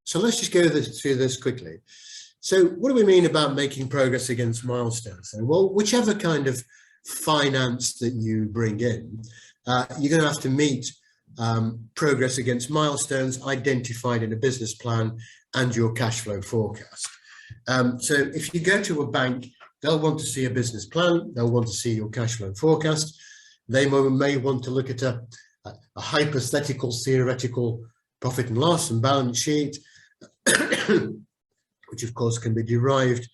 So let's just go through this quickly. So what do we mean about making progress against milestones? Well, whichever kind of finance that you bring in, you're going to have to meet progress against milestones identified in a business plan and your cash flow forecast. So if you go to a bank, they'll want to see a business plan, they'll want to see your cash flow forecast. They may want to look at a hypothetical, theoretical profit and loss and balance sheet, which of course can be derived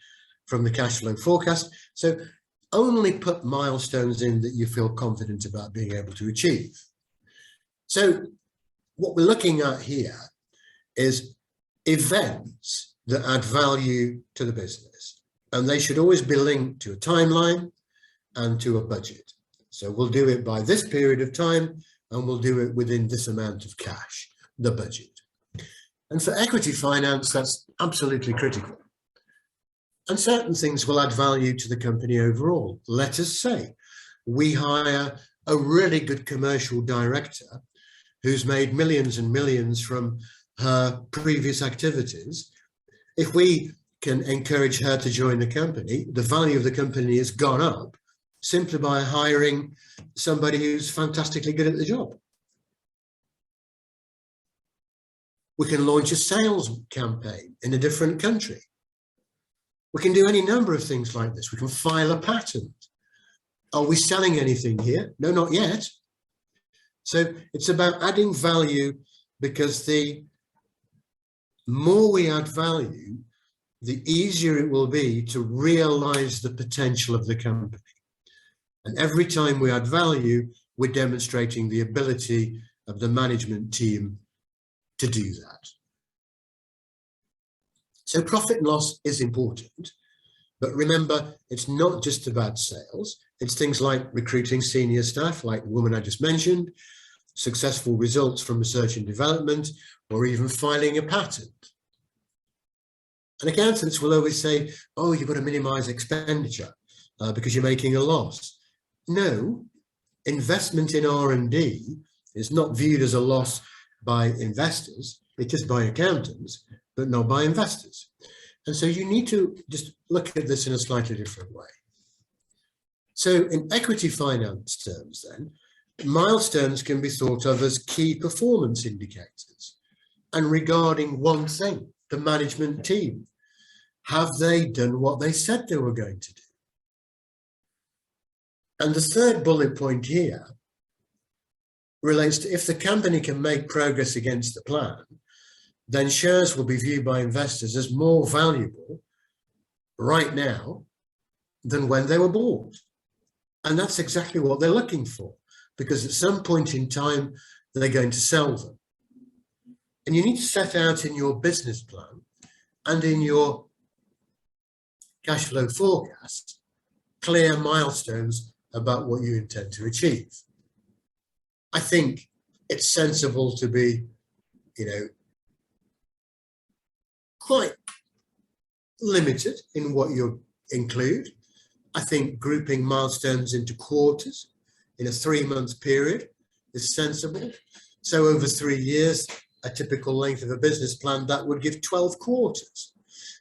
from the cash flow forecast. So only put milestones in that you feel confident about being able to achieve. So what we're looking at here is events that add value to the business, and they should always be linked to a timeline and to a budget. So we'll do it by this period of time, and we'll do it within this amount of cash, the budget. And for equity finance, that's absolutely critical. And certain things will add value to the company overall. Let us say we hire a really good commercial director who's made millions and millions from her previous activities. If we can encourage her to join the company, the value of the company has gone up simply by hiring somebody who's fantastically good at the job. We can launch a sales campaign in a different country. We can do any number of things like this. We can file a patent. Are we selling anything here? No, not yet. So it's about adding value, because the more we add value, the easier it will be to realize the potential of the company. And every time we add value, we're demonstrating the ability of the management team to do that. So profit and loss is important, but remember, it's not just about sales. It's things like recruiting senior staff, like the woman I just mentioned, successful results from research and development, or even filing a patent. And accountants will always say, oh, you've got to minimize expenditure because you're making a loss. No, investment in R&D is not viewed as a loss by investors. It is by accountants, but not by investors. And so you need to just look at this in a slightly different way. So in equity finance terms then, milestones can be thought of as key performance indicators. And regarding one thing, the management team, have they done what they said they were going to do? And the third bullet point here relates to, if the company can make progress against the plan, then shares will be viewed by investors as more valuable right now than when they were bought. And that's exactly what they're looking for, because at some point in time, they're going to sell them. And you need to set out in your business plan and in your cash flow forecast clear milestones about what you intend to achieve. I think it's sensible to be, quite limited in what you include. I think grouping milestones into quarters in a 3-month period is sensible. So over 3 years, a typical length of a business plan, that would give 12 quarters.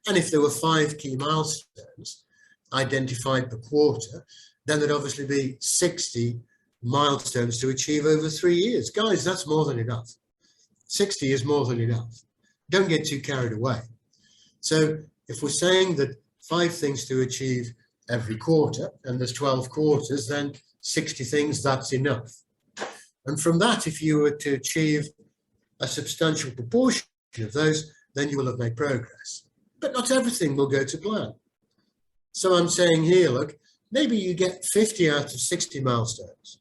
And if there were 5 key milestones identified per quarter, then there'd obviously be 60 milestones to achieve over 3 years. Guys, that's more than enough. 60 is more than enough. Don't get too carried away. So if we're saying that 5 things to achieve every quarter, and there's 12 quarters, then 60 things, that's enough. And from that, if you were to achieve a substantial proportion of those, then you will have made progress. But not everything will go to plan. So I'm saying here, look, maybe you get 50 out of 60 milestones.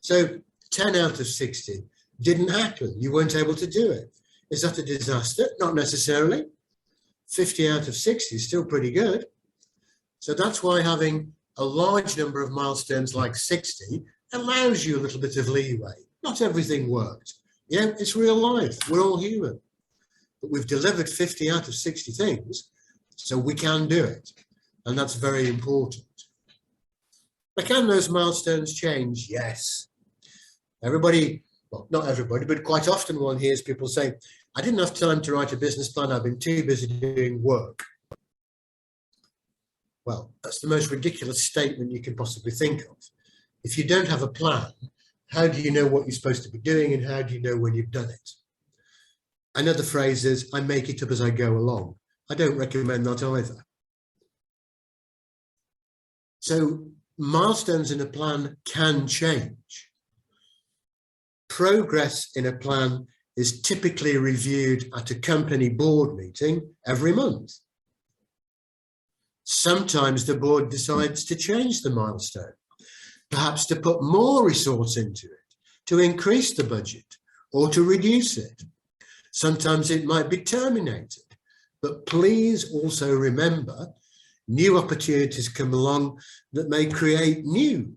So 10 out of 60 didn't happen. You weren't able to do it. Is that a disaster? Not necessarily. 50 out of 60 is still pretty good. So that's why having a large number of milestones like 60 allows you a little bit of leeway. Not everything worked. Yeah, it's real life. We're all human. But we've delivered 50 out of 60 things, so we can do it. And that's very important. But can those milestones change? Yes. Everybody, well, not everybody, but quite often one hears people say, I didn't have time to write a business plan. I've been too busy doing work. Well, that's the most ridiculous statement you can possibly think of. If you don't have a plan, how do you know what you're supposed to be doing, and how do you know when you've done it? Another phrase is, I make it up as I go along. I don't recommend that either. So milestones in a plan can change. Progress in a plan is typically reviewed at a company board meeting every month. Sometimes the board decides to change the milestone, perhaps to put more resource into it, to increase the budget, or to reduce it. Sometimes it might be terminated, but please also remember, new opportunities come along that may create new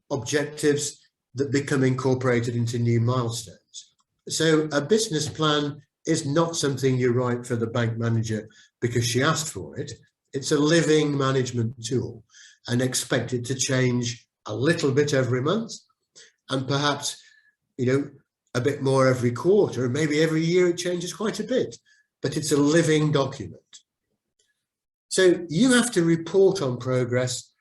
objectives that become incorporated into new milestones. So a business plan is not something you write for the bank manager because she asked for it. It's a living management tool and expected to change a little bit every month, and perhaps, a bit more every quarter, maybe every year it changes quite a bit, but it's a living document. So you have to report on progress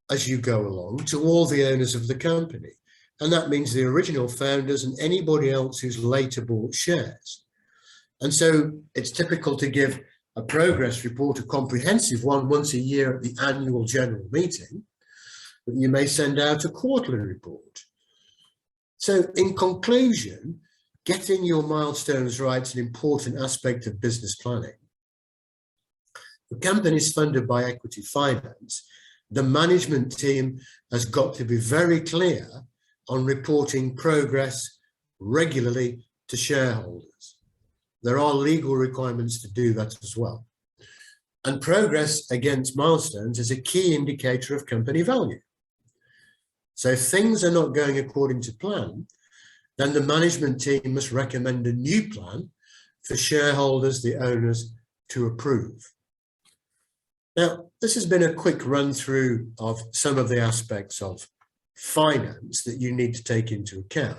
as you go along to all the owners of the company. And that means the original founders and anybody else who's later bought shares. And so it's typical to give a progress report, a comprehensive one, once a year at the annual general meeting, but you may send out a quarterly report. So in conclusion, getting your milestones right is an important aspect of business planning. The company is funded by equity finance. The management team has got to be very clear on reporting progress regularly to shareholders. There are legal requirements to do that as well. And progress against milestones is a key indicator of company value. So if things are not going according to plan, then the management team must recommend a new plan for shareholders, the owners, to approve. Now, this has been a quick run through of some of the aspects of finance that you need to take into account.